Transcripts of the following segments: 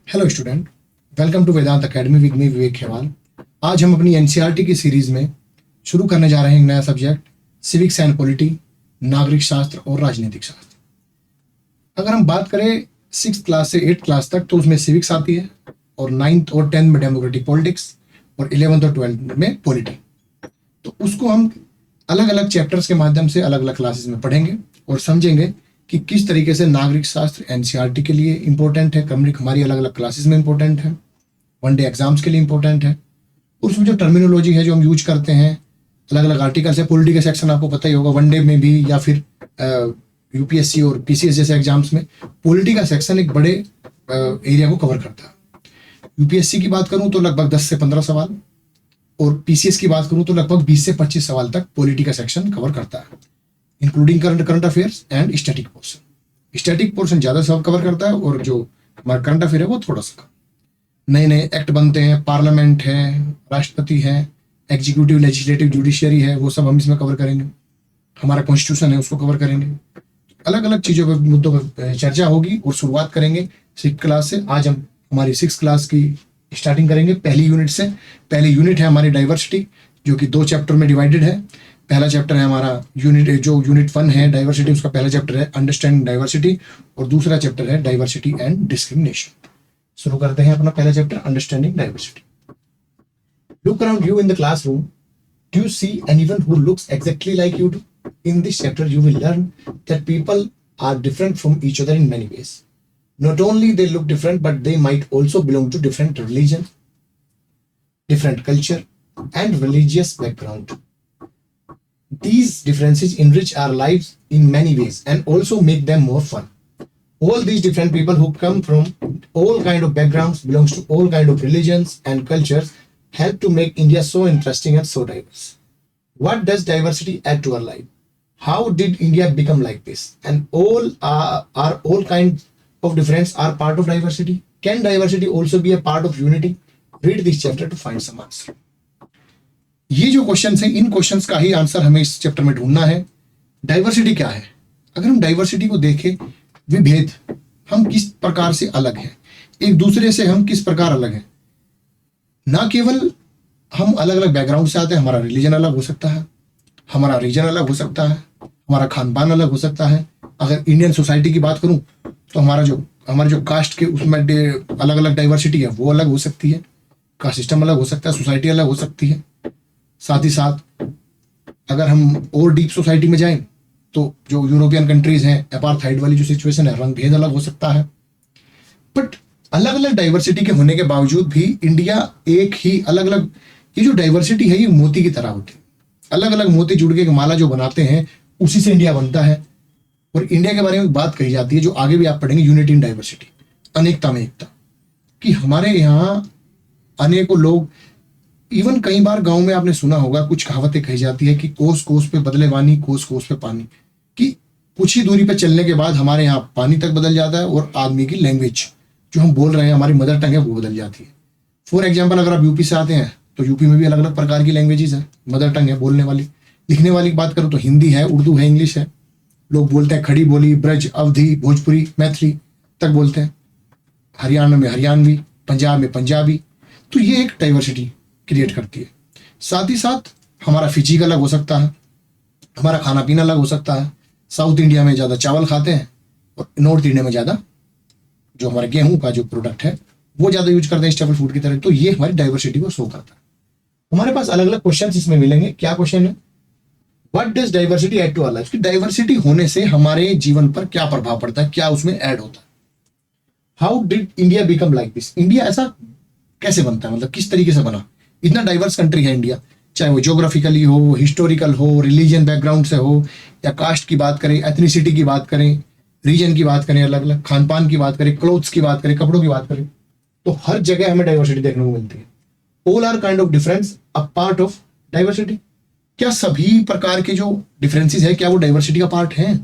Hello student, welcome to Vedant Academy with me Vivek Khewal. आज हम अपनी एनसीईआरटी की सीरीज में शुरू करने जा रहे हैं एक नया सब्जेक्ट, सिविक्स एंड पॉलिटी, नागरिक शास्त्र और राजनीतिक शास्त्र। अगर हम बात करें 6th क्लास से 8th क्लास तक तो उसमें सिविक्स आती है, और 9th और 10th में डेमोक्रेटिक पॉलिटिक्स, और 11th और 12th में पॉलिटी। तो उसको हम अलग अलग चैप्टर्स के माध्यम से अलग अलग क्लासेस में पढ़ेंगे और समझेंगे कि किस तरीके से नागरिक शास्त्र एनसीईआरटी के लिए इंपॉर्टेंट है, हमारी अलग अलग क्लासेस में इंपॉर्टेंट है, वनडे एग्जाम्स के लिए इंपॉर्टेंट है। और उसमें जो टर्मिनोलॉजी है जो हम यूज करते हैं, अलग अलग आर्टिकल्स है। पॉलिटी का सेक्शन आपको पता ही होगा, वनडे में भी या फिर यूपीएससी और पीसीएस जैसे एग्जाम्स में पॉलिटी का सेक्शन एक बड़े एरिया को कवर करता है। यूपीएससी की बात करूं तो लगभग 10 से 15 सवाल, और पीसीएस की बात करूं तो लगभग 20 से 25 सवाल तक पॉलिटी का सेक्शन कवर करता है, including current affairs and static portion. Static portion ज़्यादा सब कवर करता है, और जो हमारा करंट अफेयर है वो थोड़ा सा कम। नए नए एक्ट बनते हैं, पार्लियामेंट है, राष्ट्रपति है, एग्जीक्यूटिव, लेजिस्लेटिव, जुडिशियरी है, वो सब हम इसमें कवर करेंगे। हमारा कॉन्स्टिट्यूशन है उसको कवर करेंगे। अलग अलग चीज़ों पर, मुद्दों पर चर्चा होगी। और शुरुआत करेंगे 6th क्लास से। आज हम हमारी 6th क्लास की स्टार्टिंग करेंगे पहली यूनिट से। पहली यूनिट है हमारी डाइवर्सिटी, जो कि 2 चैप्टर में डिवाइडेड है। पहला चैप्टर है हमारा यूनिट 1 है डाइवर्सिटी, उसका पहला चैप्टर है अंडरस्टैंडिंग डाइवर्सिटी, और दूसरा चैप्टर है डाइवर्सिटी एंड डिस्क्रिमिनेशन। शुरू करते हैं अपना पहला chapter, understanding diversity. Look around you in the classroom, do you see anyone who looks exactly like you do? In this chapter you will learn that people are different from each other in many ways. Not only they look different, but they might also belong to different religion, different culture and religious background. These differences enrich our lives in many ways and also make them more fun. All these different people who come from all kind of backgrounds, belongs to all kind of religions and cultures, help to make India so interesting and so diverse. What does diversity add to our life? How did India become like this? And all kinds of difference are part of diversity. Can diversity also be a part of unity? Read this chapter to find some answer. ये जो questions हैं, इन questions का ही answer हमें इस chapter में ढूंढना है। Diversity क्या है? अगर हम डाइवर्सिटी को देखें, विभेद, हम किस प्रकार से अलग हैं, एक दूसरे से हम किस प्रकार अलग हैं। ना केवल हम अलग अलग बैकग्राउंड से आते हैं, हमारा रिलीजन अलग हो सकता है, हमारा रीजन अलग हो सकता है, हमारा खान पान अलग हो सकता है। अगर इंडियन सोसाइटी की बात करूं तो हमारे जो कास्ट के उसमें अलग अलग डाइवर्सिटी है वो अलग हो सकती है, कास्ट सिस्टम अलग हो सकता है, सोसाइटी अलग हो सकती है। साथ ही साथ अगर हम और डीप सोसाइटी में जाएं तो जो यूरोपियन कंट्रीज हैं, अपार्थाइड वाली जो सिचुएशन है, रंग भेद अलग हो सकता है। बट अलग अलग डाइवर्सिटी के होने के बावजूद भी इंडिया एक ही अलग अलग, ये जो डाइवर्सिटी है ये मोती की तरह होती है। अलग अलग मोती जुड़ के एक माला जो बनाते हैं, उसी से इंडिया बनता है। और इंडिया के बारे में बात कही जाती है, जो आगे भी आप पढ़ेंगे, यूनिटी इन डाइवर्सिटी, अनेकता में एकता, कि हमारे यहाँ अनेकों लोग, इवन कई बार गांव में आपने सुना होगा, कुछ कहावतें कही जाती है कि कोस कोस पे बदले वानी, कोस कोस पे पानी, कि कुछ ही दूरी पे चलने के बाद हमारे यहाँ पानी तक बदल जाता है और आदमी की लैंग्वेज जो हम बोल रहे हैं, हमारी मदर टंग है, वो बदल जाती है। फॉर एग्जाम्पल, अगर आप यूपी से आते हैं तो यूपी में भी अलग अलग प्रकार की लैंग्वेजेस है, मदर टंग है बोलने वाली। लिखने वाली की बात करूँ तो हिंदी है, उर्दू है, इंग्लिश है। लोग बोलते हैं खड़ी बोली, ब्रज, अवधी, भोजपुरी, मैथिली तक बोलते हैं। हरियाणा में हरियाणवी, पंजाब में पंजाबी। तो ये एक डाइवर्सिटी क्रिएट करती है। साथ ही साथ हमारा फिजिक अलग हो सकता है, हमारा खाना पीना अलग हो सकता है। साउथ इंडिया में ज़्यादा चावल खाते हैं और नॉर्थ इंडिया में ज़्यादा जो हमारे गेहूं का जो प्रोडक्ट है वो ज़्यादा यूज करते हैं स्टेपल फूड की तरह। तो ये हमारी डाइवर्सिटी को शो करता है। हमारे पास अलग अलग क्वेश्चन इसमें मिलेंगे। क्या क्वेश्चन है? What does diversity add to our life? Diversity होने से हमारे जीवन पर क्या प्रभाव पड़ता है, क्या उसमें ऐड होता है। How did India become like this? India ऐसा कैसे बनता है, मतलब किस तरीके से बना? इतना डाइवर्स कंट्री है इंडिया, चाहे वो ज्योग्राफिकली हो, हिस्टोरिकल हो, रिलीजन बैकग्राउंड से हो, या कास्ट की बात करें, एथनिसिटी की बात करें, रीजन की बात करें, अलग अलग खान पान की बात करें, क्लोथ्स की बात करें, कपड़ों की बात करें, तो हर जगह हमें डाइवर्सिटी देखने को मिलती है। All are kind of difference a part of diversity. क्या सभी प्रकार के जो डिफरेंसेस है, क्या वो डाइवर्सिटी का पार्ट हैं?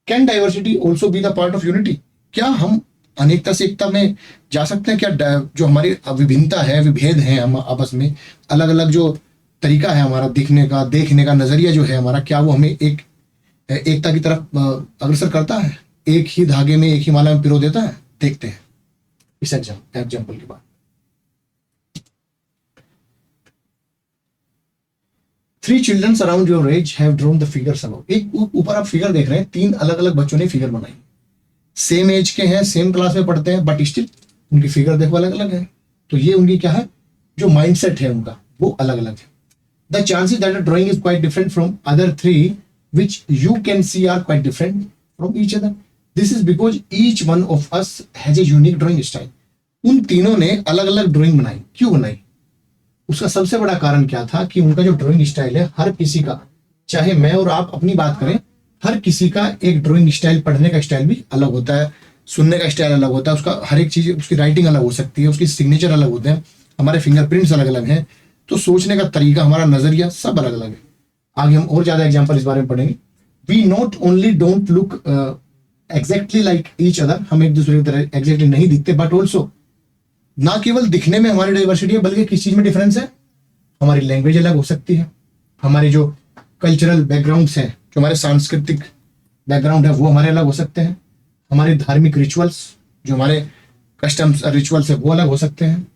Can diversity also be the part of unity? क्या हम अनेकता से एकता में जा सकते हैं? क्या जो हमारी विभिन्नता है, विभेद है हम आपस में, अलग अलग जो तरीका है हमारा दिखने का, देखने का नजरिया जो है हमारा, क्या वो हमें एक एकता की तरफ अग्रसर करता है? एक ही धागे में, एक ही माला में पिरो देता है? देखते हैं। इस एग्जाम्पल के बाद। Three childrens around your age have drawn the figures above. एक ऊपर आप फिगर देख रहे हैं, 3 अलग अलग बच्चों ने फिगर बनाई, सेम एज के हैं, सेम क्लास में पढ़ते हैं, बट स्टिल उनकी फिगर देखो अलग अलग है। तो ये उनकी क्या है, जो माइंडसेट है उनका वो अलग अलग है। The chances that a drawing is quite different from other three which you can see are quite different from each other. This is because each one of us has a unique drawing style. उन तीनों ने अलग अलग drawing बनाई। क्यों बनाई? उसका सबसे बड़ा कारण क्या था कि उनका जो ड्राइंग स्टाइल है, हर किसी का, चाहे मैं और आप अपनी बात करें, हर किसी का एक ड्राइंग स्टाइल, पढ़ने का स्टाइल भी अलग होता है, सुनने का स्टाइल अलग होता है, उसका हर एक चीज, उसकी राइटिंग अलग हो सकती है, उसकी सिग्नेचर अलग होते हैं, हमारे फिंगरप्रिंट्स अलग अलग हैं, तो सोचने का तरीका, हमारा नजरिया सब अलग अलग है। आगे हम और ज्यादा एग्जाम्पल इस बारे में पढ़ेंगे। We not only don't look exactly like each other, हम एक दूसरे की तरह एग्जैक्टली नहीं दिखते, बट ऑल्सो ना केवल दिखने में हमारी डाइवर्सिटी है, बल्कि किस चीज में डिफरेंस है, हमारी लैंग्वेज अलग हो सकती है, हमारे जो कल्चरल बैकग्राउंड्स हैं, जो हमारे सांस्कृतिक बैकग्राउंड है वो हमारे अलग हो सकते हैं, हमारे धार्मिक रिचुअल्स, जो हमारे कस्टम्स रिचुअल्स है वो अलग हो सकते हैं,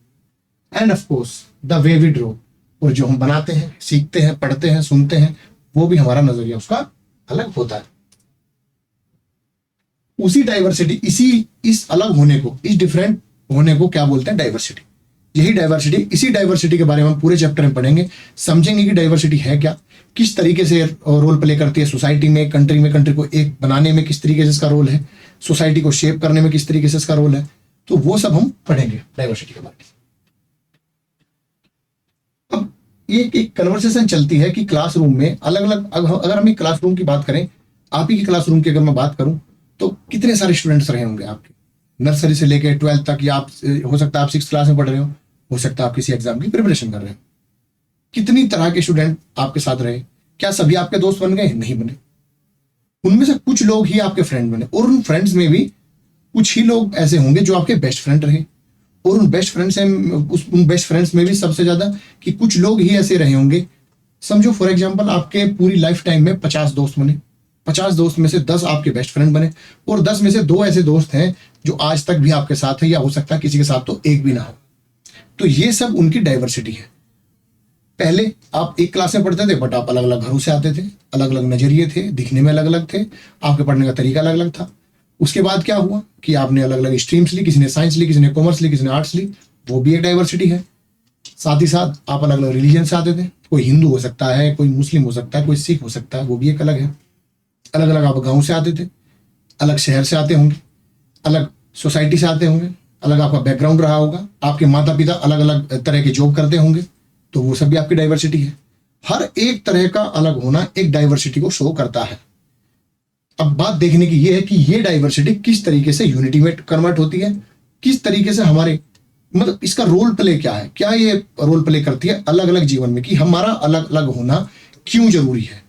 and of course the way we draw, और जो हम बनाते हैं, सीखते हैं, पढ़ते हैं, सुनते हैं, वो भी हमारा नजरिया उसका अलग होता है। उसी डाइवर्सिटी, इस अलग होने को, इस डिफरेंट होने को क्या बोलते हैं? डाइवर्सिटी। यही डाइवर्सिटी, इसी डाइवर्सिटी के बारे में हम पूरे चैप्टर में पढ़ेंगे, समझेंगे कि डाइवर्सिटी है क्या, किस तरीके से रोल प्ले करती है सोसाइटी में, कंट्री में, कंट्री को एक बनाने में किस तरीके से इसका रोल है, सोसाइटी को शेप करने में किस तरीके से इसका रोल है, तो वो सब हम पढ़ेंगे डाइवर्सिटी के बारे में। अब एक कन्वर्सेशन चलती है कि क्लासरूम में अलग अलग, अगर हम एक क्लासरूम की बात करें, आप ही की क्लासरूम की अगर मैं बात करूं, तो कितने सारे स्टूडेंट्स रहे होंगे आपके, नर्सरी से लेकर 12th तक, या आप हो सकता है आप 6th क्लास में पढ़ रहे हो सकता है आप किसी एग्जाम की प्रिपरेशन कर रहे हो। कितनी तरह के स्टूडेंट आपके साथ रहे? क्या सभी आपके दोस्त बन गए? नहीं बने। उनमें से कुछ लोग ही आपके फ्रेंड बने, और उन फ्रेंड्स में भी कुछ ही लोग ऐसे होंगे जो आपके बेस्ट फ्रेंड रहे, और उन बेस्ट फ्रेंड्स में भी सबसे ज्यादा कि कुछ लोग ही ऐसे रहे होंगे। समझो फॉर एग्जाम्पल आपके पूरी लाइफ टाइम में 50 दोस्त बने, 50 दोस्त में से 10 आपके बेस्ट फ्रेंड बने, और 10 में से 2 ऐसे दोस्त हैं जो आज तक भी आपके साथ है, या हो सकता है किसी के साथ तो एक भी ना हो। तो ये सब उनकी डाइवर्सिटी है। पहले आप एक क्लास में पढ़ते थे, बट आप अलग अलग घरों से आते थे, अलग अलग नजरिए थे, दिखने में अलग अलग थे, आपके पढ़ने का तरीका अलग अलग था। उसके बाद क्या हुआ कि आपने अलग अलग स्ट्रीम्स ली, किसी ने साइंस ली, किसी ने कॉमर्स ली, किसी ने आर्ट्स ली, वो भी एक डाइवर्सिटी है। साथ ही साथ आप अलग अलग रिलीजन से आते थे, कोई हिंदू हो सकता है, कोई मुस्लिम हो सकता है, कोई सिख हो सकता है, वो भी एक अलग है। अलग अलग आप गाँव से आते थे, अलग शहर से आते होंगे, अलग सोसाइटी से आते होंगे, अलग आपका बैकग्राउंड रहा होगा, आपके माता पिता अलग अलग तरह के जॉब करते होंगे, तो वो सब भी आपकी डाइवर्सिटी है। हर एक तरह का अलग होना एक डाइवर्सिटी को शो करता है। अब बात देखने की ये है कि ये डाइवर्सिटी किस तरीके से यूनिटी में कन्वर्ट होती है, किस तरीके से हमारे, मतलब इसका रोल प्ले क्या है, क्या ये रोल प्ले करती है अलग अलग जीवन में, कि हमारा अलग अलग होना क्यों जरूरी है।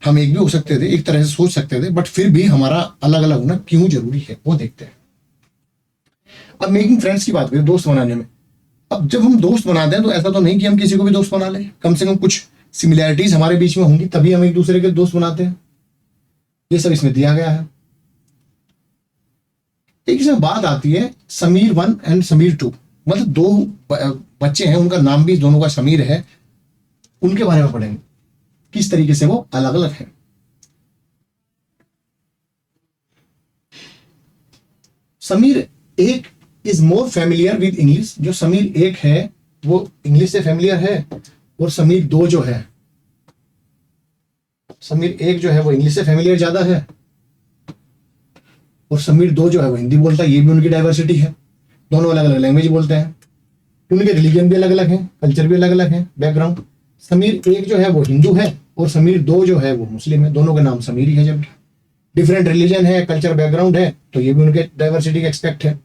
हम एक भी हो सकते थे, एक तरह से सोच सकते थे, बट फिर भी हमारा अलग अलग होना क्यों जरूरी है, वो देखते हैं। अब मेकिंग फ्रेंड्स की बात करें, दोस्त बनाने में, अब जब हम दोस्त बनाते हैं तो ऐसा तो नहीं कि हम किसी को भी दोस्त बना लें, कम से कम कुछ सिमिलैरिटीज हमारे बीच में होंगी, तभी हम एक दूसरे के दोस्त बनाते हैं। ये सब इसमें दिया गया है। एक इसमें बात आती है समीर 1 एंड समीर 2, मतलब 2 बच्चे हैं, उनका नाम भी दोनों का समीर है, उनके बारे में पढ़ेंगे किस तरीके से वो अलग अलग है। Sameer 1 is more familiar with English, जो समीर 1 है वो इंग्लिश से फेमिलियर है, और समीर 2 जो है, समीर 1 जो है वो इंग्लिश से फेमिलियर ज्यादा है, और समीर 2 जो है वो हिंदी बोलता है। ये भी उनकी डाइवर्सिटी है, दोनों अलग अलग लैंग्वेज बोलते हैं, उनके रिलीजन भी अलग अलग है, कल्चर भी अलग अलग है, बैकग्राउंड। समीर 1 जो है वो हिंदू है, और समीर 2 जो है वो मुस्लिम है, दोनों का नाम समीर ही है। जब डिफरेंट रिलीजन है, कल्चर बैकग्राउंड है, तो ये भी उनके डाइवर्सिटी का एक्सपेक्ट है।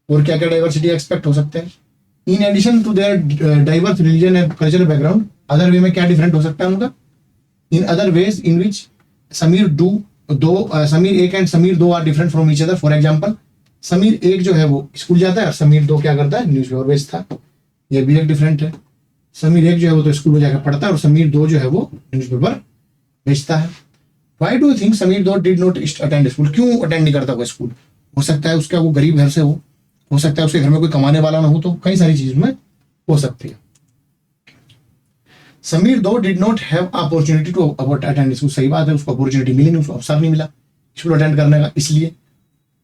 और क्या क्या डाइवर्सिटी एक्सपेक्ट हो सकते हैं? In addition to their diverse religion and cultural background, other way में क्या डिफरेंट हो सकता है उनका? In other ways in which Sameer 1 and Sameer 2 are different from each other. For example, Sameer 1 जो है वो स्कूल जाता है, और समीर 2 क्या करता है? न्यूज़पेपर बेचता है। ये भी एक डिफरेंट है। समीर 1 जो है वो तो स्कूल में जाकर पढ़ता है, और समीर 2 जो है वो न्यूज़पेपर बेचता है। Why do you think Sameer 2 did not attend school? क्यों अटेंड नहीं करता वो स्कूल? हो सकता है उसका वो गरीब घर से हो, हो सकता है उसके घर में कोई कमाने वाला ना हो, तो कई सारी चीज में हो सकती है। समीर दो did not have opportunity to attend school, सही बात है, उसको अपॉर्चुनिटी मिली नहीं, उसको अवसर नहीं मिला स्कूल अटेंड करने का, इसलिए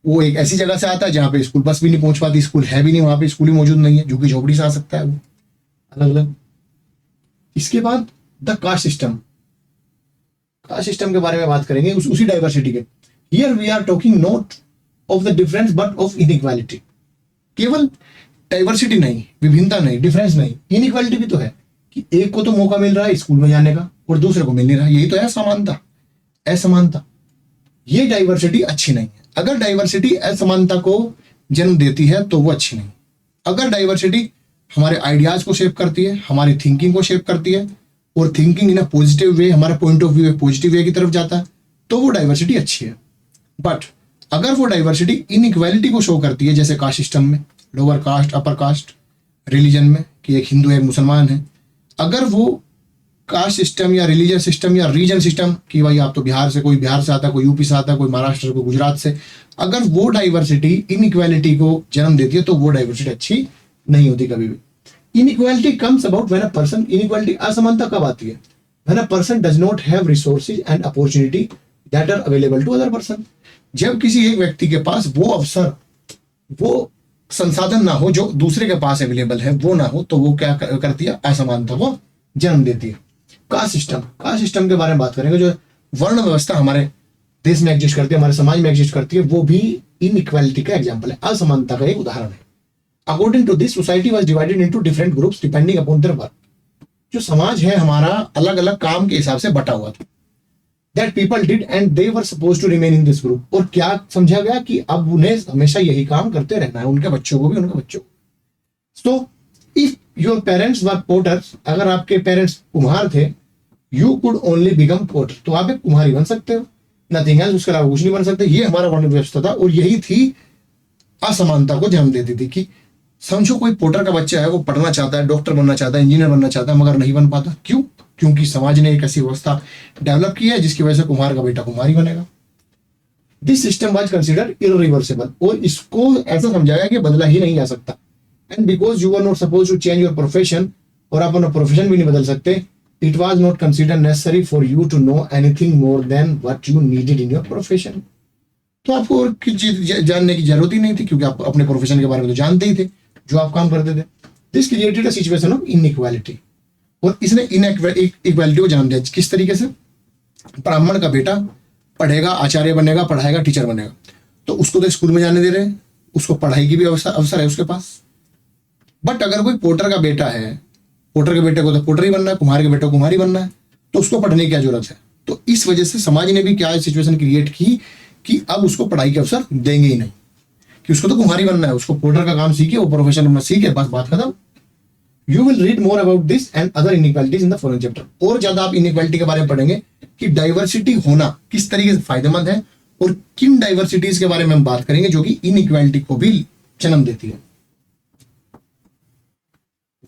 वो एक ऐसी जगह से आता है जहाँ पे स्कूल बस भी नहीं पहुंच पाती, स्कूल है भी नहीं, वहां पे स्कूल ही मौजूद नहीं है, झुग्गी झोपड़ी से आ सकता है वो, अलग अलग। इसके बाद the caste system, caste system के बारे में बात करेंगे, उसी डाइवर्सिटी के। Here we are talking not of the difference but of inequality. केवल डाइवर्सिटी नहीं, विभिन्नता नहीं, डिफरेंस नहीं, इनइक्वालिटी भी तो है कि एक को तो मौका मिल रहा है स्कूल में जाने का और दूसरे को मिल नहीं रहा, यही तो है समानता, असमानता। ये डाइवर्सिटी अच्छी नहीं है। अगर डाइवर्सिटी असमानता को जन्म देती है तो वो अच्छी नहीं। अगर डाइवर्सिटी हमारे आइडियाज को शेप करती है, हमारी थिंकिंग को शेप करती है, और thinking in a positive way, हमारा point of view positive way की तरफ जाता है, तो वो डाइवर्सिटी अच्छी है। बट अगर वो डाइवर्सिटी इनइक्वालिटी को शो करती है, जैसे कास्ट सिस्टम में lower caste upper caste, religion में कि एक हिंदू है एक मुसलमान है, अगर वो कास्ट सिस्टम या रिलीजन सिस्टम या रीजन सिस्टम कि भाई आप तो बिहार से, कोई बिहार से आता है, कोई यूपी से आता है, कोई महाराष्ट्र से, कोई गुजरात से, अगर वो डाइवर्सिटी इनइक्वालिटी को जन्म देती है तो वो डाइवर्सिटी अच्छी नहीं होती कभी भी। Inequality comes about when a person, inequality असमानता कब आती है? When a person does not have resources and opportunity that are available to other person. जब किसी एक व्यक्ति के पास वो अवसर, वो संसाधन ना हो जो दूसरे के पास अवेलेबल है, वो ना हो, तो वो क्या करती है? असमानता को जन्म देती है। कास्ट सिस्टम, कास्ट सिस्टम के बारे में बात करेंगे। जो वर्ण व्यवस्था हमारे देश में एग्जिस्ट करती है, हमारे समाज में एग्जिस्ट करती है, वो भी इनइक्वालिटी का एग्जाम्पल है, असमानता का एक उदाहरण है। According to this society was divided into different groups depending upon their work. जो समाज है हमारा अलग अलग काम के हिसाब से बटा हुआ था। That people did and they were suppose to remain in this group. और क्या समझा गया कि अब उन्हें हमेशा यही काम करते रहना है, उनके बच्चों को भी, उनके बच्चों को। So if your parents were potters, अगर आपके पेरेंट्स कुम्हार थे, you could only become potter, तो आप एक कुम्हारी बन सकते हो, नथिंग एल्स, उसके अलावा कुछ नहीं बन सकते। ये हमारा वर्ण व्यवस्था था और यही थी असमानता को जन्म देती थी। कि समझो कोई पोटर का बच्चा है, वो पढ़ना चाहता है, डॉक्टर बनना चाहता है, इंजीनियर बनना चाहता है, मगर नहीं बन पाता। क्यों? क्योंकि समाज ने एक ऐसी व्यवस्था डेवलप की है जिसकी वजह से कुम्हार का बेटा कुम्हारी बनेगा। This system was considered irreversible, और इसको ऐसा समझा गया कि बदला ही नहीं जा सकता। And because you are not suppose to change your profession, और आप अपना प्रोफेशन भी नहीं बदल सकते, it was not considered necessary for you to know anything more than what you needed in your profession. तो आपको और किसी चीज जानने की जरूरत ही नहीं थी, क्योंकि आप अपने प्रोफेशन के बारे में तो जानते ही थे जो आप काम करते थे। This created a situation of inequality, और इसने इनइक्वालिटी को जन्म दिया। किस तरीके से? ब्राह्मण का बेटा पढ़ेगा, आचार्य बनेगा, पढ़ाएगा, टीचर बनेगा, तो उसको तो स्कूल में जाने दे रहे हैं, उसको पढ़ाई की भी अवसर है उसके पास। बट अगर कोई पोटर का बेटा है, पोटर के बेटे को तो पोटर ही बनना है, कुम्हार के बेटे को कुम्हारी बनना है, तो उसको पढ़ने की क्या जरूरत है? तो इस वजह से समाज ने भी क्या सिचुएशन क्रिएट की कि अब उसको पढ़ाई के अवसर देंगे ही नहीं, कि उसको तो कुम्हारी बनना है, उसको पोटर का काम सीखे, वो प्रोफेशन अपना सीखे, बस बात खत्म। You will read more about this and other inequalities in the following chapter. और ज्यादा आप इनइक्वालिटी के बारे में पढ़ेंगे कि डाइवर्सिटी होना किस तरीके से फायदेमंद है, और किन डाइवर्सिटीज के बारे में हम बात करेंगे जो कि इनइक्वालिटी को भी जन्म देती है।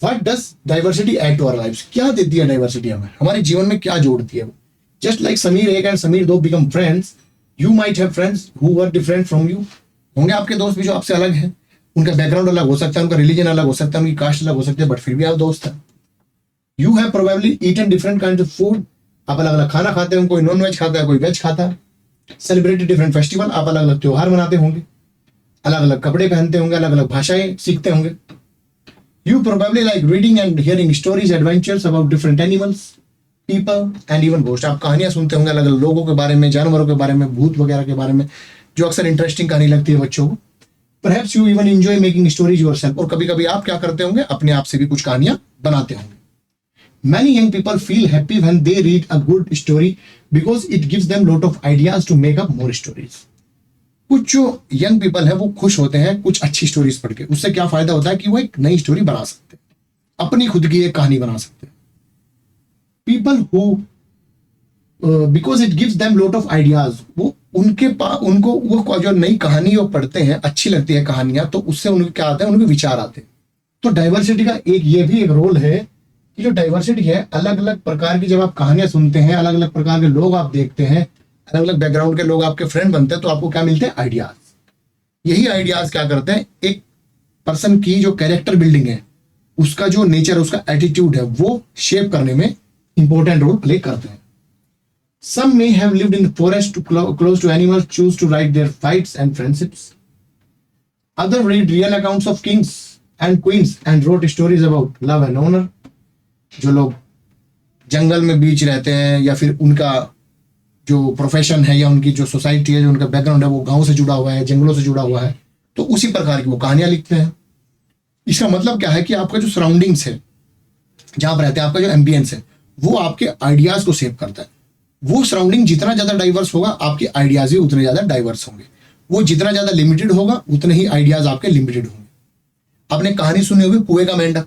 What does diversity add to our lives? क्या देती है डाइवर्सिटी हमें, हमारे जीवन में क्या जोड़ती है वो? Just like समीर एक एंड समीर दो become friends, you might have friends who were different from you. होंगे आपके दोस्त भी जो आपसे अलग हैं, उनका बैकग्राउंड अलग हो सकता है, उनका रिलीजन अलग हो सकता है, उनकी कास्ट अलग हो सकती है, बट फिर भी आप दोस्त हैं। You have probably eaten different kinds of food. आप अलग अलग खाना खाते हैं, कोई नॉन वेज खाता है, कोई वेज खाता है। सेलिब्रेटेड डिफरेंट फेस्टिवल, आप अलग अलग त्योहार मनाते होंगे, अलग अलग कपड़े पहनते होंगे, अलग अलग भाषाएं सीखते होंगे। You probably like reading and hearing stories, adventures about different animals, people and even ghosts. आप कहानियां सुनते होंगे अलग अलग लोगों के बारे में, जानवरों के बारे में, भूत वगैरह के बारे में, जो अक्सर इंटरेस्टिंग कहानी लगती है बच्चों को। Perhaps you even enjoy making stories yourself. और कभी कभी आप क्या करते होंगे, अपने आप से भी कुछ कहानियां बनाते होंगे। Many young people feel happy when they read a good story because it gives them lot of ideas to make up more stories. कुछ जो यंग पीपल है वो खुश होते हैं कुछ अच्छी स्टोरीज पढ़ के। उससे क्या फायदा होता है कि वो एक नई स्टोरी बना सकते हैं, अपनी खुद की एक कहानी बना सकते हैं। People who because it gives them lot of ideas, वो उनको वो जो नई कहानी वो पढ़ते हैं, अच्छी लगती है कहानियां, तो उससे उनके क्या आता है, उनके विचार आते हैं। तो डाइवर्सिटी का एक ये भी एक रोल है कि जो डाइवर्सिटी है, अलग अलग प्रकार की जब आप कहानियां सुनते हैं, अलग अलग प्रकार के लोग आप देखते हैं, अलग अलग बैकग्राउंड के लोग आपके फ्रेंड बनते हैं, तो आपको क्या मिलते हैं? आइडियाज। यही आइडियाज क्या करते हैं, एक पर्सन की जो कैरेक्टर बिल्डिंग है, उसका जो नेचर, उसका एटीट्यूड है, वो शेप करने में इंपॉर्टेंट रोल प्ले करते हैं. Some may have lived in the forest close to animals, choose to write their fights and friendships. Others read real accounts of kings and queens and wrote stories about love and honor. जो लोग जंगल में बीच रहते हैं या फिर उनका जो profession है या उनकी जो सोसाइटी है, जो उनका बैकग्राउंड है, वो गांव से जुड़ा हुआ है, जंगलों से जुड़ा हुआ है, तो उसी प्रकार की वो कहानियां लिखते हैं. इसका मतलब क्या है कि आपका जो सराउंडिंग्स है, जहां आप रहते हैं, आपका जो एम्बियंस है, वो आपके आइडियाज को सेव करता है. वो सराउंडिंग जितना ज्यादा डाइवर्स होगा, आपके आइडियाज भी उतने ज्यादा डाइवर्स होंगे. वो जितना ज्यादा लिमिटेड होगा, उतने ही आइडियाज आपके लिमिटेड होंगे. आपने कहानी सुनी होगी कुएं का मेंढक.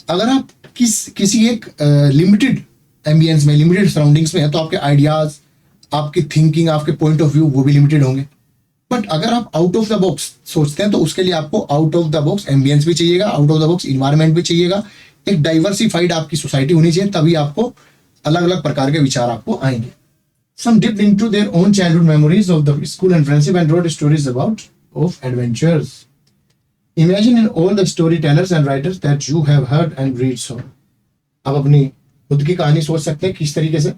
अगर आप किसी एक लिमिटेड एम्बियंस में, लिमिटेड सराउंडिंग्स में है, तो आपके आइडियाज, आपकी थिंकिंग, आपके पॉइंट ऑफ व्यू वो भी लिमिटेड होंगे. बट अगर आप आउट ऑफ द बॉक्स सोचते हैं, तो उसके लिए आपको out of the box ambience भी चाहिएगा, out of the box environment भी चाहिएगा, एक डाइवर्सिफाइड आपकी सोसाइटी होनी चाहिए, तभी आपको अलग अलग प्रकार के विचार आपको आएंगे. Some dipped into their own childhood memories of the school and friendship and wrote stories of adventures. Imagine in all the storytellers and writers that you have heard and read so. आप अपनी खुद की कहानी सोच सकते हैं किस तरीके से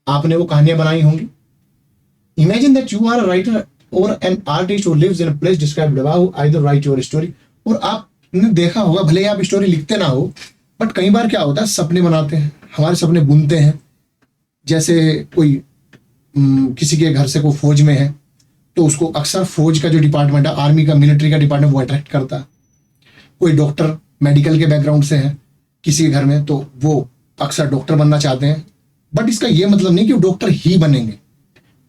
आपने वो कहानियां बनाई होंगी. Imagine that you are a writer or an artist who lives in a place described above. Either write your story. और आपने देखा होगा, भले ही आप स्टोरी लिखते ना हो, बट कई बार क्या होता है, सपने बनाते हैं, हमारे सपने बुनते हैं. जैसे कोई किसी के घर से कोई फौज में है, तो उसको अक्सर फौज का जो डिपार्टमेंट है, आर्मी का, मिलिट्री का डिपार्टमेंट, वो अट्रैक्ट करता है. कोई डॉक्टर मेडिकल के बैकग्राउंड से है किसी के घर में, तो वो अक्सर डॉक्टर बनना चाहते हैं. बट इसका ये मतलब नहीं कि वो डॉक्टर ही बनेंगे.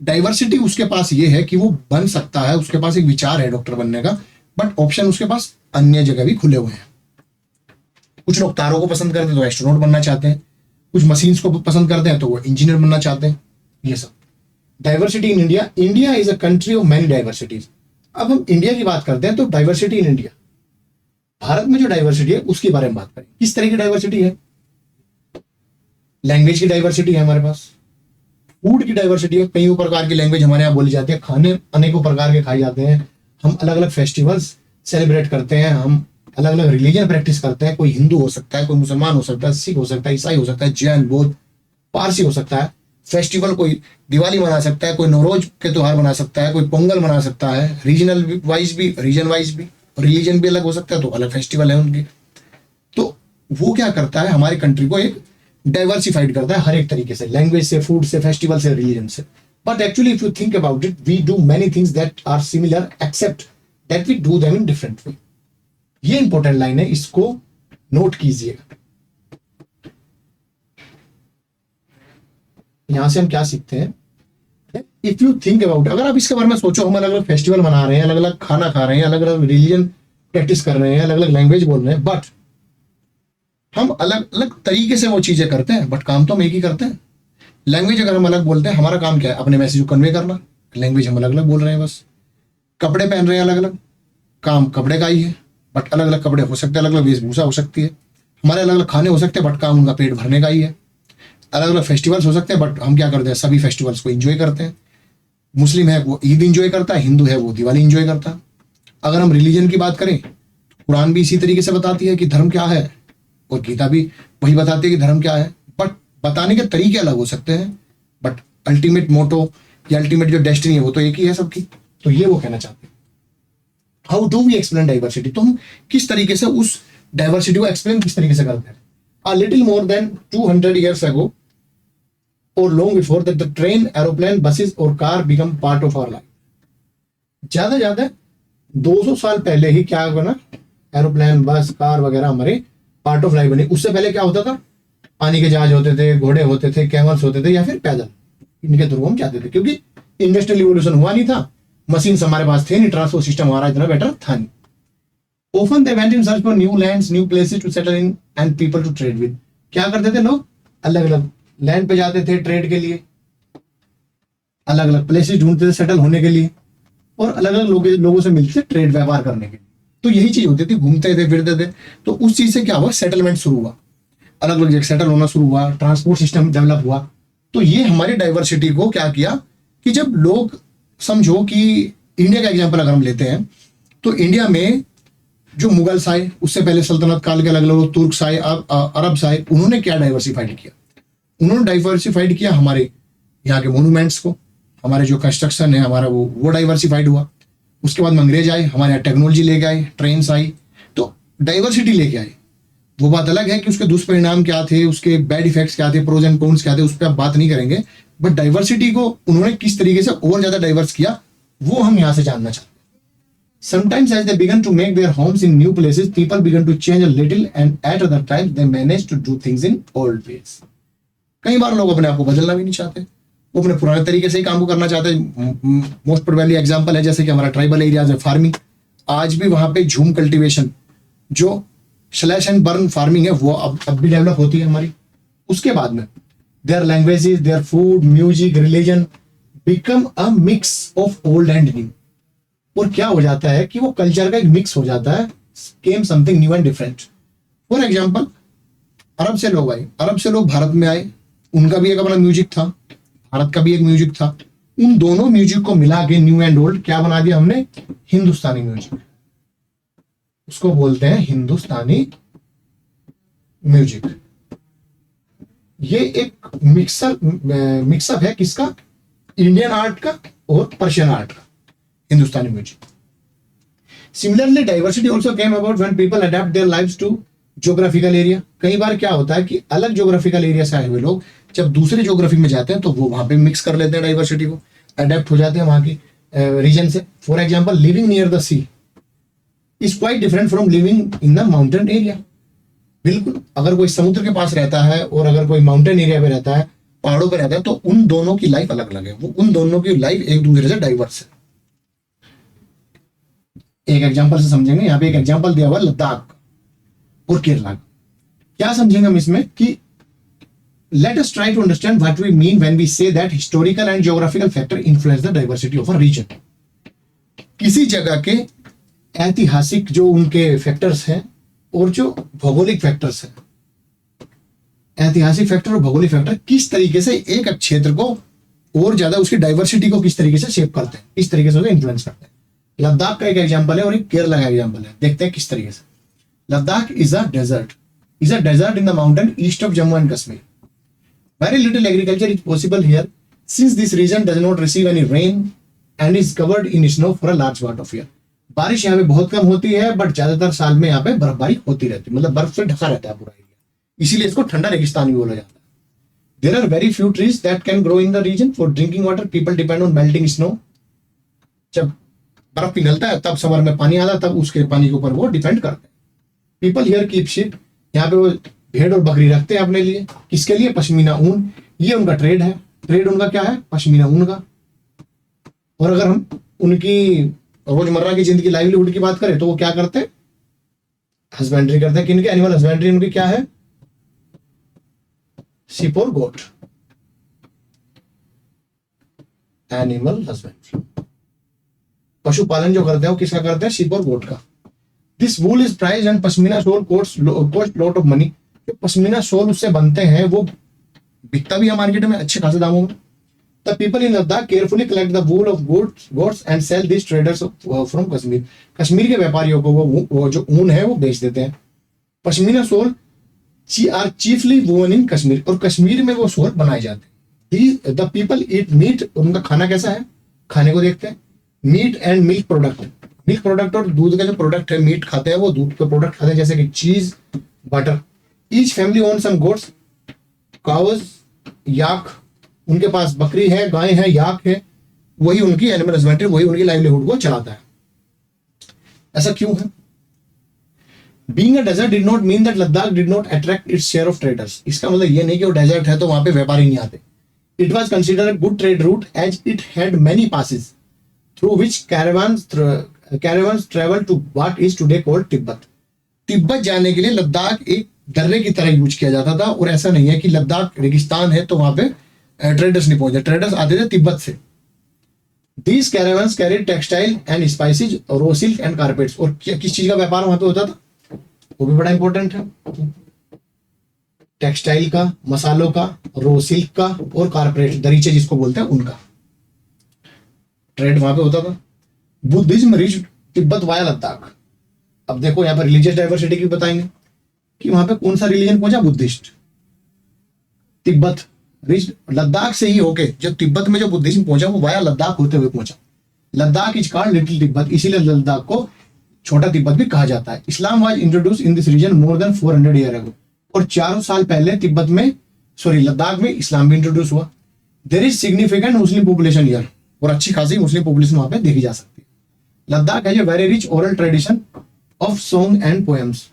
डाइवर्सिटी उसके पास ये है कि वो बन सकता है, उसके पास एक विचार है डॉक्टर बनने का, बट ऑप्शन उसके पास अन्य जगह भी खुले हुए हैं. कुछ लोग तारों को पसंद करते हैं तो एस्ट्रोनॉट बनना चाहते हैं, कुछ मशीन्स को पसंद करते हैं तो वो इंजीनियर बनना चाहते हैं. ये सब diversity in India. India is a country of many diversities. अब हम इंडिया की बात करते हैं तो डाइवर्सिटी इन इंडिया, भारत में जो डाइवर्सिटी है उसके बारे में बात करें. किस तरह की डाइवर्सिटी है? लैंग्वेज की डाइवर्सिटी है हमारे पास, फूड की डाइवर्सिटी है, कई प्रकार की लैंग्वेज हमारे यहाँ बोली जाती है, खाने अनेकों प्रकार के खाए जाते हैं, हम अलग अलग फेस्टिवल्स सेलिब्रेट करते हैं, हम अलग अलग रिलीजन प्रैक्टिस करते हैं. कोई हिंदू हो सकता है, कोई मुसलमान हो सकता है, सिख हो सकता है, ईसाई हो सकता है, जैन, बौद्ध, पारसी हो सकता है. फेस्टिवल कोई दिवाली मना सकता है, कोई नवरोज के त्योहार मना सकता है, कोई पोंगल मना सकता है. रीजनल वाइज भी, रीजन वाइज भी, रिलीजन भी अलग हो सकता है, तो अलग फेस्टिवल है उनके. तो वो क्या करता है, हमारी कंट्री को एक डाइवर्सिफाइड करता है हर एक तरीके से, लैंग्वेज से, फूड से, फेस्टिवल से, रिलीजन से. But actually if you think about it, we do many things that are similar except that we do them in different way. ये इंपॉर्टेंट लाइन है, इसको नोट कीजिएगा. यहां से हम क्या सीखते हैं? इफ यू थिंक अबाउट, अगर आप इसके बारे में सोचो, हम अलग अलग फेस्टिवल मना रहे हैं, अलग अलग खाना खा रहे हैं, अलग अलग रिलीजन प्रैक्टिस कर रहे हैं, अलग अलग लैंग्वेज बोल रहे हैं, बट हम अलग अलग तरीके से वो चीजें करते हैं, बट काम तो हम एक ही करते हैं. लैंग्वेज अगर हम अलग बोलते हैं, हमारा काम क्या है? अपने मैसेज को कन्वे करना. लैंग्वेज हम अलग अलग बोल रहे हैं बस. कपड़े पहन रहे हैं अलग अलग, काम कपड़े का ही है, बट अलग अलग कपड़े हो सकते हैं, अलग अलग वेशभूषा हो सकती है. हमारे अलग अलग खाने हो सकते हैं, बट काम उनका पेट भरने का ही है. अलग अलग फेस्टिवल्स हो सकते हैं, बट हम क्या करते हैं? सभी फेस्टिवल्स को एंजॉय करते हैं. मुस्लिम है वो ईद एंजॉय करता है, हिंदू है वो दिवाली एंजॉय करता है. अगर हम रिलीजन की बात करें, कुरान भी इसी तरीके से बताती है कि धर्म क्या है, और गीता भी वही बताती है कि धर्म क्या है. बट बताने के तरीके अलग हो सकते हैं, बट अल्टीमेट मोटो या अल्टीमेट जो डेस्टिनी है वो तो एक ही है सबकी. तो ये वो कहना चाहते हैं. How do we explain diversity? तो हम किस तरीके से उस डाइवर्सिटी को एक्सप्लेन किस तरीके से करते हैं? A little more than 200 years ago or long before that, the train, aeroplane, buses or car become part of our life. ज्यादा 200 साल पहले ही क्या बना? एरोप्लेन, बस, कार वगैरह हमारे पार्ट ऑफ लाइफ बनी. उससे पहले क्या होता था? पानी के जहाज होते थे, घोड़े होते थे, कैमल्स होते थे, या फिर पैदल. इनके थ्रू हम जाते थे, क्योंकि इंडस्ट्रियल रिवोल्यूशन हुआ नहीं था, मशीन हमारे पास थे नहीं, ट्रांसपोर्ट सिस्टम हमारा इतना बेटर था नहीं. Often they went in search for new lands, new places to settle in and people to trade with. क्या करते थे लोग? अलग अलग लैंड पे जाते थे ट्रेड के लिए, अलग अलग प्लेसेस ढूंढते थे सेटल होने के लिए, और अलग अलग लोगों से मिलते थे ट्रेड व्यापार करने के लिए. तो यही चीज होती थी, घूमते थे फिरते थे. तो उस चीज से क्या हुआ? सेटलमेंट शुरू हुआ, अलग अलग जगह सेटल होना शुरू हुआ, ट्रांसपोर्ट सिस्टम डेवलप हुआ. तो ये हमारी डाइवर्सिटी को क्या किया कि जब लोग, समझो कि इंडिया का एग्जाम्पल अगर हम लेते हैं, तो इंडिया में जो मुगल्स आए, उससे पहले सल्तनत काल के अलग अलग तुर्क आए, अरब आए, उन्होंने क्या डाइवर्सिफाइड किया? उन्होंने डाइवर्सिफाइड किया हमारे यहाँ के मोन्यूमेंट्स को, हमारे जो कंस्ट्रक्शन है हमारा वो डाइवर्सिफाइड हुआ। उसके बाद में अंग्रेज आए, हमारे यहाँ टेक्नोलॉजी लेके आए, ट्रेन्स आई, तो डाइवर्सिटी लेके आए। वो बात अलग है कि उसके दुष्परिणाम क्या थे, उसके बैड इफेक्ट्स क्या थे, प्रोज एंड कॉन्स क्या थे, उस पर आप बात नहीं करेंगे। बट डाइवर्सिटी को उन्होंने किस तरीके से और ज्यादा डाइवर्स किया, वो हम यहाँ से जानना चाहते हैं। Sometimes as they began to make their homes in new places, people began to change a little, and at other times they managed to do things in old ways. कई बार लोग अपने आप को बदलना भी नहीं चाहते, वो अपने पुराने तरीके से ही काम को करना चाहते हैं। मोस्ट प्रोबेबली एग्जांपल है जैसे कि हमारा ट्राइबल एरियाज है, फार्मिंग, आज भी वहां पे झूम कल्टीवेशन, जो स्लैश एंड बर्न फार्मिंग है, वो अब भी डेवलप होती है हमारी। उसके बाद में their languages, their food, music, religion become a mix of old and new. और क्या हो जाता है कि वो कल्चर का एक मिक्स हो जाता है, came something new and different. For example, Arab से लोग आए, अरब से लोग भारत में आए, उनका भी एक अपना म्यूजिक था, भारत का भी एक म्यूजिक था। उन दोनों म्यूजिक को मिला के न्यू एंड ओल्ड क्या बना दिया हमने? हिंदुस्तानी म्यूजिक। उसको बोलते हैं हिंदुस्तानी म्यूजिक। ये एक मिक्सअप है किसका? इंडियन आर्ट का और पर्शियन आर्ट का, Hindustani music. Similarly diversity also came about when people adapt their lives to geographical area. कई बार क्या होता है कि अलग ज्योग्राफिकल एरिया से आए हुए लोग जब दूसरे ज्योग्राफी में जाते हैं तो वो वहां पे मिक्स कर लेते हैं, डाइवर्सिटी को अडेप्ट हो जाते हैं वहां की रीजन से। For example, living near the sea is quite different from living in the mountain area. बिल्कुल, अगर कोई समुद्र के पास रहता है और अगर कोई माउंटेन एरिया में रहता है, पहाड़ों पर रहता है, तो उन दोनों की लाइफ अलग अलग है, वो उन दोनों की लाइफ एक दूसरे से डाइवर्स है। एक एग्जांपल से समझेंगे। यहाँ पे एक एग्जांपल दिया हुआ लद्दाख और केरला। क्या समझेंगे हम इसमें कि let us try to understand what we mean when we say that historical and geographical factor influence the diversity of a region. किसी जगह के ऐतिहासिक जो उनके फैक्टर्स हैं और जो भौगोलिक फैक्टर्स हैं, ऐतिहासिक फैक्टर और भौगोलिक फैक्टर किस तरीके से एक क्षेत्र को और ज्यादा उसकी डाइवर्सिटी को किस तरीके से शेप करते हैं, इस तरीके से इन्फ्लुएंस करते हैं। लद्दाख का एक एग्जांपल है और एक केरला का एग्जांपल है, देखते हैं किस तरीके से। Ladakh is a desert in the mountain east of Jammu and Kashmir. Very little agriculture is possible here since this region does not receive any rain and is covered in snow for a large part of year. बारिश यहाँ पे बहुत कम होती है but ज्यादातर साल में यहाँ पे बर्फबारी होती रहती है, मतलब बर्फ से ढका रहता है पूरा एरिया, इसीलिए इसको ठंडा रेगिस्तान भी बोला जाता है। There are very few trees that can grow in the region for drinking water. People depend on melting snow. जब बर्फ पिघलता है तब समर में पानी आता है, तब उसके पानी के ऊपर वो डिपेंड करते हैं। People here keep sheep. यहाँ पे वो भेड़ और बकरी रखते हैं अपने लिए, किसके लिए? पश्मीना ऊन। ये उनका ट्रेड है। ट्रेड उनका क्या है? पश्मीना ऊन का। और अगर हम उनकी रोजमर्रा की जिंदगी, लाइवलीहुड की बात करें तो वो क्या करते हैं? हस्बेंड्री करते हैं। किनके? एनिमल हस्बेंड्री उनकी क्या है? शीप और गोट, एनिमल हस्बेंड्री। पशुपालन जो करते हैं वो किसका करते हैं? शीप और गोट का। This wool is prized and pashmina shawl cost lot of money. जो पश्मीना सोल उससे बनते हैं वो बिकता भी है मार्केट में अच्छे खासे दामों में। The people in Ladakh carefully collect the wool of goats and sell this traders from Kashmir. Kashmir के व्यापारियों को वो जो ऊन है वो बेच देते हैं। पश्मीना सोल आर चीफली वोन इन कश्मीर, और कश्मीर में वो सोल बनाए जाते हैं। द पीपल ईट मीट, उनका खाना कैसा है? खाने को देखते हैं। Meat and milk product, milk product और दूध का जो प्रोडक्ट है, मीट खाते हैं, वो दूध के प्रोडक्ट खाते हैं जैसे कि cheese, butter. Each family own some goats, cows, yak, उनके पास बकरी है, गाय है, याक है, वही उनकी एनिमल हस्बेंड्री, वही उनकी लाइवलीहुड को चलाता है। ऐसा क्यों है? Being a desert did not mean that Ladakh did not attract its share of traders. इसका मतलब ये नहीं कि वो डेजर्ट है तो वहां पे व्यापारी नहीं आते। It was considered a good trade route as it had many passes through which caravans travel to what is today called Tibet. Tibet जाने के लिए लद्दाख एक दर्रे की तरह यूज किया जाता था, और ऐसा नहीं है कि लद्दाख रेगिस्तान है तो वहां पे ट्रेडर्स नहीं पहुंचे, ट्रेडर्स आते थे तिब्बत से। These caravans carried textile and spices, raw silk and carpets। और किस चीज का व्यापार वहां पे होता था? वो भी बड़ा इंपॉर्टेंट है। टेक्सटाइल का, मसालों का, रो सिल्क का और कारपेट, दरीचे जिसको बोलते हैं, उनका ट्रेड वहां पे होता था। Buddhism reached Tibet via Ladakh. अब देखो यहाँ पर रिलीजियस डाइवर्सिटी की बताएंगे कि वहां पे कौन सा रिलीजन पहुंचा, बुद्धिस्ट। तिब्बत रिच लद्दाख से ही होके जो तिब्बत में जो बुद्धिज्म पहुंचा वो वाया लद्दाख होते हुए पहुंचा। Ladakh is called little Tibet, इसीलिए लद्दाख को छोटा तिब्बत भी कहा जाता है। Islam was introduce in this region more than 400 year ago, और 400 साल पहले तिब्बत में लद्दाख में इस्लाम भी इंट्रोड्यूस हुआ। There is significant Muslim population here, और अच्छी खासी मुस्लिम पॉपुलेशन वहां पे देखी जा सकती है। Ladakh has a very rich oral tradition of song and poems.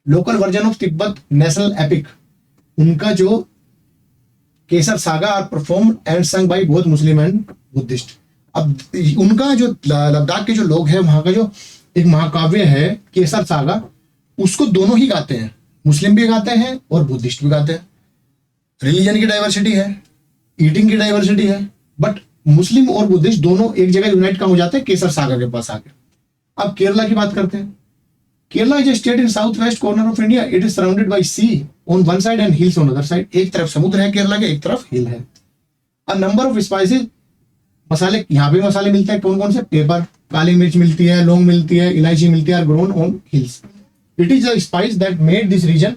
Local version of Tibet national epic, उनका जो Kesar saga are perform and sung by both Muslim and Buddhist. अब उनका जो लद्दाख के जो लोग हैं वहां का जो एक महाकाव्य है केसर सागा, उसको दोनों ही गाते हैं, मुस्लिम भी गाते हैं और बुद्धिस्ट भी गाते हैं। रिलीजन की डाइवर्सिटी है, ईटिंग की डाइवर्सिटी है, बट मुस्लिम और बुद्धिस्ट दोनों एक जगह यूनाइट कहाँ हो जाते हैं, केसर सागर के पास आके। अब केरला की बात करते हैं। Kerala is a state in south west corner of India. It is surrounded by sea on one side and hills on other side. एक तरफ समुद्र है केरला के, एक तरफ हिल है। अ नंबर ऑफ स्पाइसेस, मसाले यहाँ पे मसाले मिलते हैं, कौन कौन से, पेपर, काली मिर्च मिलती है, लौंग मिलती है, इलायची मिलती है, grown on hills. It is a spice that made this region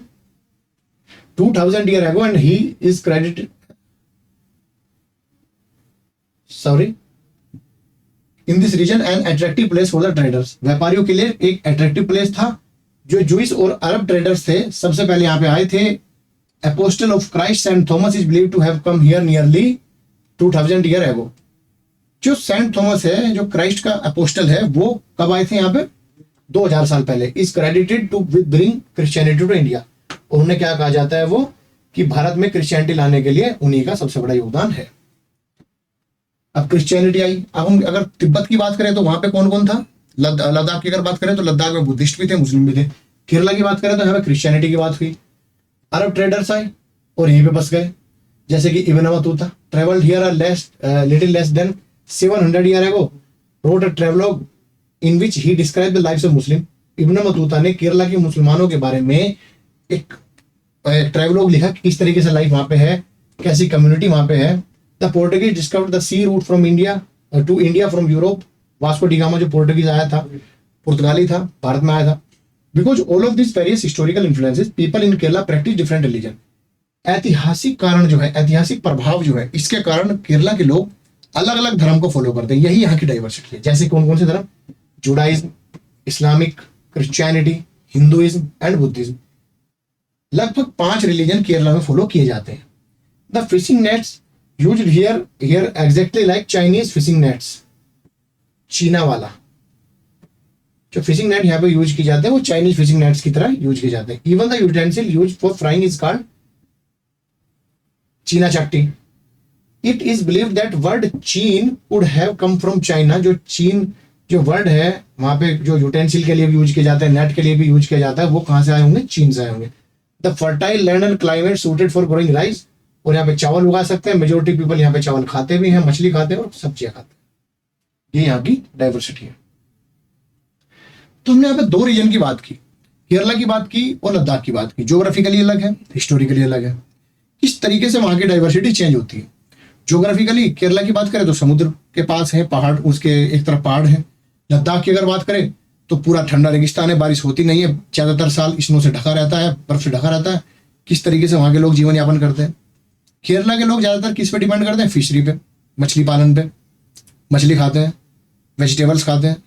2000 year ago and he is credited in this region an attractive place for the traders. व्यापारियों के लिए एक अट्रैक्टिव प्लेस था। जो जूइश और अरब ट्रेडर्स थे सबसे पहले यहाँ पे आए थे। Apostle of Christ saint Thomas is believed to have come here nearly 2000 year ago. जो सेंट थॉमस है, जो क्राइस्ट का अपोस्टल है, वो कब आए थे यहाँ पे, 2000 साल पहले। Is credited to with bring Christianity to India. और उन्हें क्या कहा जाता है वो, कि भारत में क्रिश्चियनिटी लाने के लिए उन्हीं का सबसे बड़ा योगदान है। अब क्रिश्चियनिटी आई। अब हम अगर तिब्बत की बात करें तो वहां पे कौन कौन था, लद्दाख की अगर बात करें तो लद्दाख में बुद्धिस्ट भी थे, मुस्लिम भी थे। केरला की बात करें तो यहाँ पे क्रिश्चियनिटी की बात हुई। अरब ट्रेडर्स आए और यहीं पे बस गए, जैसे कि Ibn Battuta travelled here little less than 700 year ago, wrote a travelogue in which he describe the lives of Muslim. Ibn Battuta ने केरला के मुसलमानों के बारे में एक ट्रेवलॉग लिखा कि किस तरीके से लाइफ वहां पे है, कैसी कम्युनिटी वहां पे है। The Portuguese discovered the sea route from India to India from Europe. Vasco da Gama जो पोर्टुगीज आया था, पुर्तगाली था, भारत में आया था। Because all of this various historical influences people in Kerala practice different religion. ऐतिहासिक कारण जो है, ऐतिहासिक प्रभाव जो है, इसके कारण केरला के लोग अलग अलग धर्म को फॉलो करते हैं। यही यहाँ की डाइवर्सिटी है। जैसे कौन कौन से धर्म, Judaism, Islamic, Christianity, Hinduism and Buddhism. लगभग 5 रिलीजन केरला में फॉलो किए जाते हैं। The fishing nets used here exactly like Chinese fishing nets. चीना वाला जो फिशिंग नेट यहाँ पे यूज की जाते हैं वो चाइनीज फिशिंग नेट्स की तरह यूज किए जाते हैं। Even the utensil use for frying is called cheena chatti. It is believe that word cheen would have come from China. जो चीन जो वर्ड है वहां पे जो यूटेंसिल के लिए भी यूज किया जाता है, नेट के लिए भी यूज किया जाता है, वो कहां से आए होंगे, चीन से आए होंगे। The fertile land and climate suited for growing rice. और यहाँ पे चावल उगा सकते हैं। मेजोरिटी पीपल यहाँ पे चावल खाते भी हैं, मछली खाते हैं और सब्जियां खाते हैं। ये यहाँ की डाइवर्सिटी है। तो हमने यहाँ पे 2 रीजन की बात की, केरला की बात की और लद्दाख की बात की। ज्योग्राफिकली अलग है, हिस्टोरिकली अलग है। इस तरीके से वहां की डाइवर्सिटी चेंज होती है। ज्योग्राफिकली केरला की बात करें तो समुद्र के पास है, पहाड़, उसके एक तरफ पहाड़ है। लद्दाख की अगर बात करें तो पूरा ठंडा रेगिस्तान है, बारिश होती नहीं है, ज्यादातर साल स्नो से ढका रहता है, बर्फ से ढका रहता है। किस तरीके से वहां के लोग जीवन यापन करते हैं। केरला के लोग ज्यादातर किस पे डिपेंड करते हैं, फिशरी पे, मछली पालन पे। मछली खाते हैं, वेजिटेबल्स खाते हैं।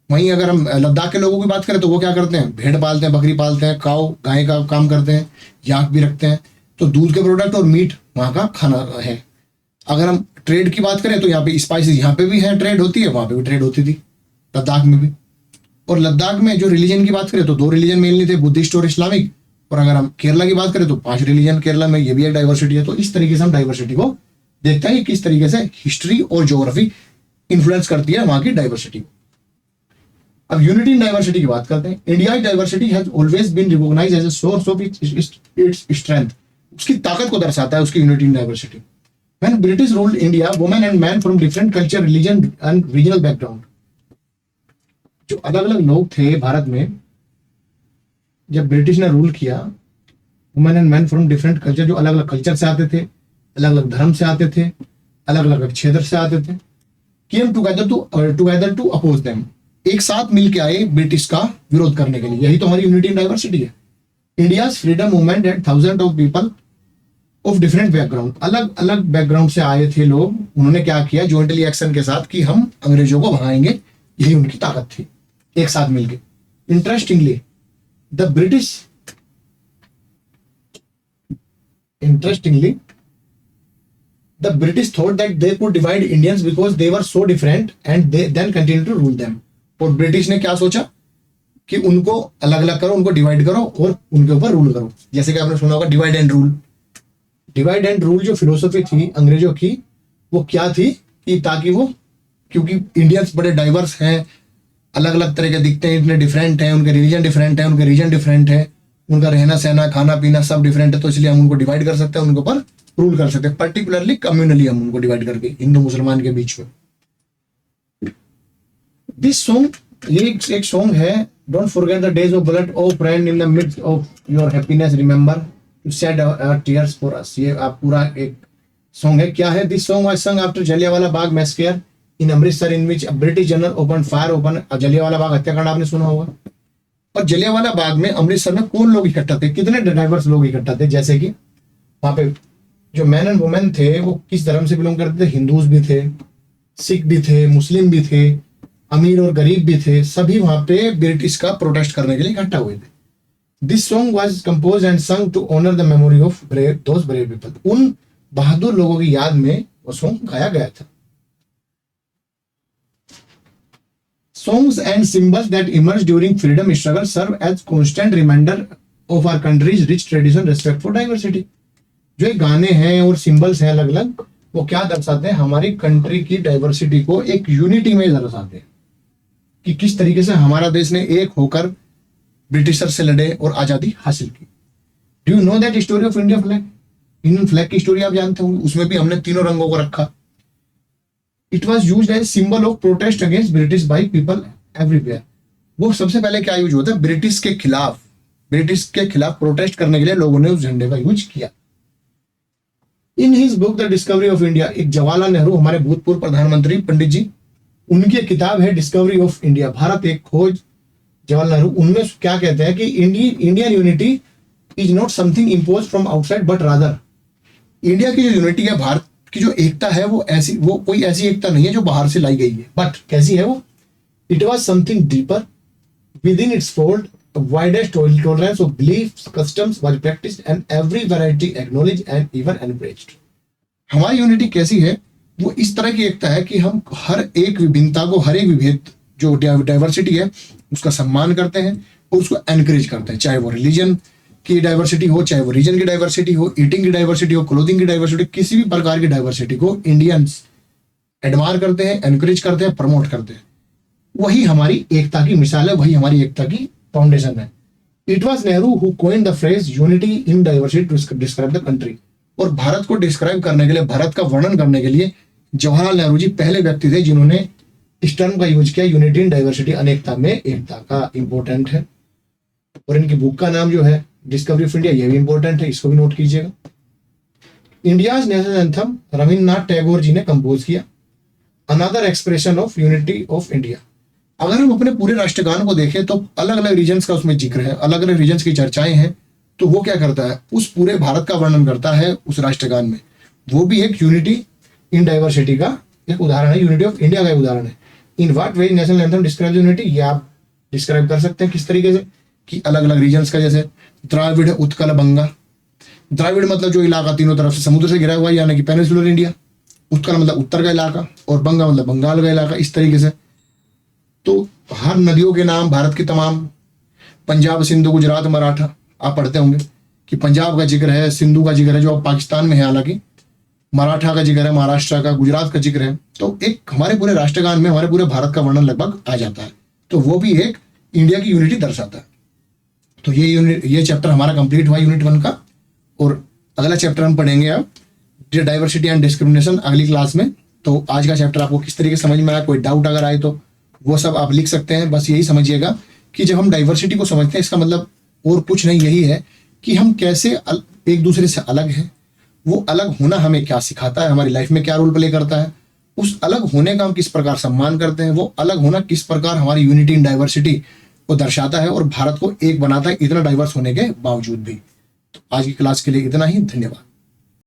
वहीं अगर हम लद्दाख के लोगों की बात करें तो वो क्या करते हैं, भेड़ पालते हैं, बकरी पालते हैं, काऊ गाय का काम करते हैं, याक भी रखते हैं। तो दूध के प्रोडक्ट और मीट वहाँ का खाना है। अगर हम ट्रेड की बात करें तो यहाँ पे स्पाइसेस यहाँ पे भी है, ट्रेड होती है, वहाँ पे भी ट्रेड होती थी, लद्दाख में भी। और लद्दाख में जो रिलीजन की बात करें तो 2 रिलीजन मेनली थे, बुद्धिस्ट और इस्लामिक। और अगर हम केरला की बात करें तो 5 रिलीजन केरला में, ये भी एक डाइवर्सिटी है। तो इस तरीके से हम डाइवर्सिटी को देखते हैं कि किस तरीके से हिस्ट्री और ज्योग्राफी इन्फ्लुएंस करती है वहां की डाइवर्सिटी। अब यूनिटी इन डाइवर्सिटी की बात करते हैं। India diversity has always been recognised as a source of its strength. उसकी ताकत को दर्शाता है उसकी unity in diversity. When British ruled India, women and man from different culture, religion and regional background, जो अलग अलग लोग थे भारत में जब ब्रिटिश ने रूल किया, women and man from different culture, जो अलग अलग कल्चर से आते थे, अलग अलग धर्म से आते थे, अलग अलग क्षेत्र से आते थे, came together to oppose them. एक साथ मिलके आए ब्रिटिश का विरोध करने के लिए। यही तो हमारी यूनिटी इन डाइवर्सिटी है। India's freedom movement and thousand of people of different background, अलग अलग बैकग्राउंड से आए थे लोग। उन्होंने क्या किया जॉइंटली एक्शन के साथ कि हम अंग्रेजों को भगाएंगे, यही उनकी ताकत थी, एक साथ मिलके। Interestingly the British thought that they could divide Indians because they were so different and they then continued to rule them। और ब्रिटिश ने क्या सोचा कि उनको अलग अलग करो, उनको डिवाइड करो और उनके ऊपर रूल करो। जैसे कि आपने सुना होगा divide and rule. Divide and rule जो फिलोसफी थी अंग्रेजों की, वो क्या थी कि ताकि वो, क्योंकि इंडियंस बड़े डाइवर्स हैं, अलग अलग तरह के दिखते हैं, इतने डिफरेंट हैं, उनके रिलीजन डिफरेंट है, उनके रीजन डिफरेंट है, उनका रहना सहना खाना पीना सब डिफरेंट है, तो इसलिए हम उनको डिवाइड कर सकते हैं, उनके ऊपर रूल कर सकते हैं। पर्टिकुलरली कम्युनली हम उनको डिवाइड करके हिंदू मुसलमान के बीच में। दिस सॉन्ग, ये एक सॉन्ग है, don't forget the days of blood O friend in the midst of your happiness remember to shed our tears for us. ये आप पूरा एक सॉन्ग है। क्या है? दिस सॉन्ग वाज सung after Jallianwala Bagh massacre in Amritsar in which a British general open fire open. Jallianwala Bagh हत्याकांड आपने सुना होगा। और जलियांवाला बाग में अमृतसर में कौन लोग इकट्ठा थे, कितने डाइवर्स लोग इकट्ठा थे? जैसे कि वहां पे जो मैन एंड वुमेन थे वो किस धर्म से बिलोंग करते थे? हिंदूज भी थे, सिख भी थे, मुस्लिम भी थे, अमीर और गरीब भी थे, सभी वहां पे ब्रिटिश का प्रोटेस्ट करने के लिए इकट्ठा हुए थे। This song was compose and सung to honour the memory of those brave people. उन बहादुर लोगों की याद में वो सॉन्ग गाया गया था। Songs and symbols that emerged during freedom struggle serve as constant reminder of our country's rich tradition, respect for diversity। जो गाने हैं और सिंबल्स हैं अलग अलग, वो क्या दर्शाते हैं? हमारी कंट्री की डाइवर्सिटी को एक यूनिटी में दर्शाते हैं कि किस तरीके से हमारा देश ने एक होकर ब्रिटिशर से लड़े और आजादी हासिल की। Do you know that story of India flag? Indian flag की स्टोरी आप जानते होंगे, उसमें भी हमने तीनों रंगों को रखा। It was use as symbol of protest against British by people everywhere. वो सबसे पहले क्या यूज होता है? ब्रिटिश के खिलाफ प्रोटेस्ट करने के लिए लोगों ने उस झंडे का यूज किया। In his book the discovery of India, एक जवाहरलाल नेहरू हमारे भूतपूर्व प्रधानमंत्री पंडित जी, उनकी किताब है डिस्कवरी ऑफ इंडिया, भारत एक खोज, जवाहरलाल नेहरू। उनमें क्या कहते हैं कि Indian unity is not something impose from outside but rather, India की जो यूनिटी है, भारत की जो एकता है, वो कोई ऐसी एकता नहीं है जो बाहर से लाई गई है, बट कैसी है वो? It was something deeper with in its fold, widest tolerance of beliefs, customs was practiced and every variety acknowledged and even encouraged। हमारी यूनिटी कैसी है? वो इस तरह की एकता है कि हम हर एक विभिन्नता को, हर एक विभेद जो डाइवर्सिटी है उसका सम्मान करते हैं और उसको एनकरेज करते हैं, चाहे वो रिलीजन की डाइवर्सिटी हो, चाहे वो रीजन की डाइवर्सिटी हो, ईटिंग की डाइवर्सिटी हो, क्लोथिंग की डाइवर्सिटी, किसी भी प्रकार की डाइवर्सिटी को इंडियंस एडमायर करते हैं, एनकरेज करते हैं, प्रमोट करते हैं। वही हमारी एकता की मिसाल है, वही हमारी एकता की फाउंडेशन है। It was Nehru who coined the phrase unity in diversity to describe the country. और भारत को डिस्क्राइब करने के लिए, भारत का वर्णन करने के लिए जवाहरलाल नेहरू जी पहले व्यक्ति थे जिन्होंने इस टर्म का यूज किया, यूनिटी इन डाइवर्सिटी, अनेकता में एकता का इंपॉर्टेंट है। और इनकी बुक का नाम जो है डिस्कवरी ऑफ इंडिया, ये भी इंपॉर्टेंट है, इसको भी नोट कीजिएगा। India's national anthem Rabindranath Tagore ji ने कंपोज किया, another expression of unity of India. अगर हम अपने पूरे राष्ट्रगान को देखें तो अलग अलग रीजन्स का उसमें जिक्र है, अलग अलग रीजन्स की चर्चाएं हैं, तो वो क्या करता है? उस पूरे भारत का वर्णन करता है उस राष्ट्रगान में। वो भी एक यूनिटी इन डाइवर्सिटी का एक उदाहरण है, यूनिटी ऑफ इंडिया का एक उदाहरण है। In what way national anthem describe unity, ये आप डिस्क्राइब कर सकते हैं किस तरीके से कि अलग अलग रीजन्स का, जैसे द्राविड़, उत्कल, बंगा। द्राविड़ मतलब जो इलाका तीनों तरफ से समुद्र से घिरा हुआ है, यानी कि पेनिनसुलर इंडिया। उत्कल मतलब उत्तर का इलाका, और बंगा मतलब बंगाल का इलाका। इस तरीके से तो हर नदियों के नाम भारत के तमाम, पंजाब, सिंधु, गुजरात, मराठा, आप पढ़ते होंगे कि पंजाब का जिक्र है, सिंधु का जिक्र है जो अब पाकिस्तान में है, हालांकि मराठा का जिक्र है, महाराष्ट्र का, गुजरात का जिक्र है। तो एक हमारे पूरे राष्ट्रगान में हमारे पूरे भारत का वर्णन लगभग आ जाता है, तो वो भी एक इंडिया की यूनिटी दर्शाता है। तो ये चैप्टर हमारा कंप्लीट हुआ यूनिट 1 का। और अगला चैप्टर हम पढ़ेंगे अब डाइवर्सिटी एंड डिस्क्रिमिनेशन अगली क्लास में। तो आज का चैप्टर आपको किस तरीके से समझ में आया, कोई डाउट अगर आए तो वो सब आप लिख सकते हैं। बस यही समझिएगा कि जब हम डाइवर्सिटी को समझते हैं, इसका मतलब और कुछ नहीं, यही है कि हम कैसे एक दूसरे से अलग हैं, वो अलग होना हमें क्या सिखाता है, हमारी लाइफ में क्या रोल प्ले करता है, उस अलग होने का हम किस प्रकार सम्मान करते हैं, वो अलग होना किस प्रकार हमारी यूनिटी इन डाइवर्सिटी को दर्शाता है और भारत को एक बनाता है इतना डाइवर्स होने के बावजूद भी। तो आज की क्लास के लिए इतना ही, धन्यवाद।